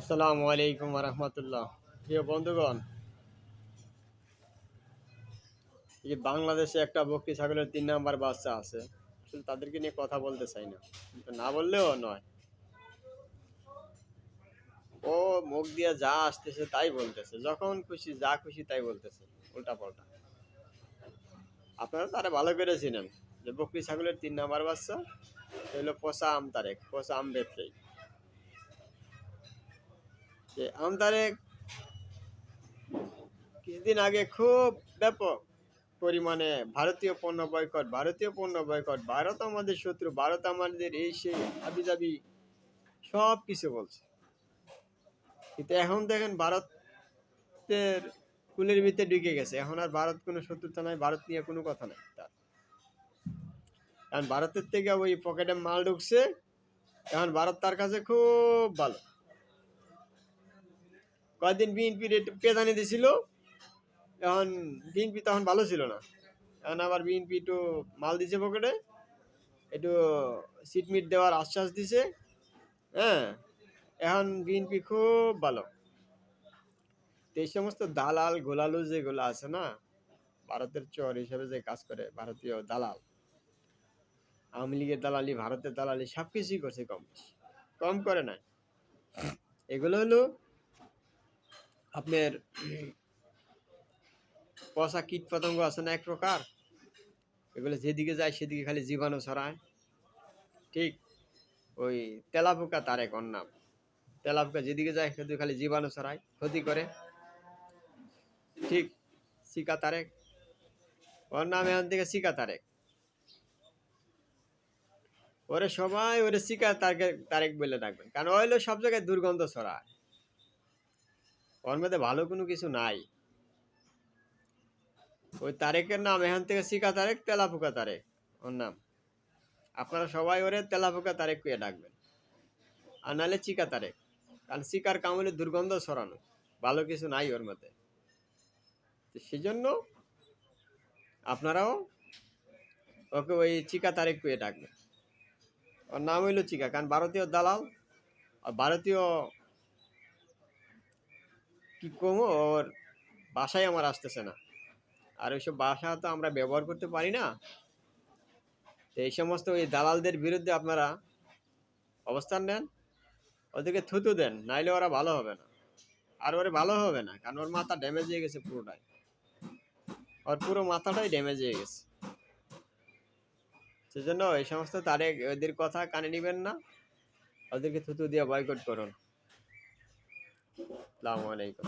আসসালামু আলাইকুম রহমতুল্লাহ। প্রিয় বন্ধুগণ, এই বাংলাদেশে একটা বকরি ছাগলের 3 নাম্বার বাচ্চা আছে। আসলে তাদেরকে নিয়ে কথা বলতে চাই না, কিন্তু না বললেও নয়। ও মুখ দিয়ে যা আসতেছে তাই বলতেছে, যখন খুশি যা খুশি তাই বলতেছে, উল্টা পাল্টা। আপনারা তারা ভালো করে চিনেন যে বকরি ছাগলের 3 নাম্বার বাচ্চা হলো পচা আম তারেক, পচা আম ব্যবসায়ী। যে আম তারেক কিছুদিন আগে খুব ব্যাপক পরিমাণে ভারতীয় পণ্য বয়কট, ভারত আমাদের শত্রু, ভারত আমাদের এই সেই হাবিজাবি সব কিছু বলছে। কিন্তু এখন দেখেন ভারতের কুলের ভিতরে ঢুকে গেছে। এখন আর ভারত কোনো শত্রুতা নাই, ভারত নিয়ে কোনো কথা নাই তার। কারণ ভারতের থেকে ওই পকেটে মাল ঢুকছে। এখন ভারত তার কাছে খুব ভালো। কয়েকদিন বিএনপির পেদানি দিছিল, এখন বিএনপি তখন ভালো ছিল না। এখন আবার বিএনপি একটু মাল দিছে পকেটে, একটু সিটমিট দেওয়ার আশ্বাস দিছে। হ্যাঁ, এখন বিএনপি খুব ভালো। তো এই সমস্ত দালাল গোলালু যেগুলো আছে না, ভারতের চর হিসেবে যে কাজ করে, ভারতীয় দালাল, আওয়ামী লীগের দালালি, ভারতের দালালি, সব কিছুই করছে কম বেশি। কম করে না। এগুলো হলো আপনার পচা কীট পতঙ্গ আছে না এক প্রকার, এগুলো যেদিকে যায় সেদিকে খালি জীবাণু ছড়ায়। ঠিক ওই তেলাপোকা তারেক ওর নাম। তেলাপোকা যেদিকে যায় সেদিকে খালি জীবাণু ছড়ায়, ক্ষতি করে। ঠিক সিকা তারেক, ওর নাম এখান থেকে সিকা তারেক। ওরে সবাই ওরে সিকা তারেক তারেক বলে ডাকবেন, কারণ ওইলো সব জায়গায় দুর্গন্ধ ছড়ায়। ওর মধ্যে ভালো কোনো কিছু নাই। ওই তারেকের নাম এখান থেকে সিকা তারেক, তেলাপোকা তারেক ওর নাম। আপনারা সবাই ওরে তেলাপোকা তারেক কুয়ে ডাকবেন, আর নাহলে চিকা তারেক। কারণ চিকার কাম হলে দুর্গন্ধ ছড়ানো, ভালো কিছু নাই ওর মধ্যে। তো সেজন্য আপনারাও ওকে ওই চিকা তারেক কুয়ে ডাকবেন। ওর নাম হইল চিকা, কারণ ভারতীয় দালাল। আর ভারতীয় কি কমো, ওর বাসায় আমার আসতেছে না। আর ওইসব ভাষা তো আমরা ব্যবহার করতে পারি না। তো এই সমস্ত ওই দালালদের বিরুদ্ধে আপনারা অবস্থান নেন, ওদেরকে থুতু দেন, নাইলে ওরা ভালো হবে না। আর ওরে ভালো হবে না, কারণ ওর মাথা ড্যামেজ হয়ে গেছে পুরোটাই। ওর পুরো মাথাটাই ড্যামেজ হয়ে গেছে। সেজন্য এই সমস্ত তারেক ওদের কথা কানে নিবেন না, ওদেরকে থুতু দিয়ে বয়কট করুন। আসসালামু আলাইকুম।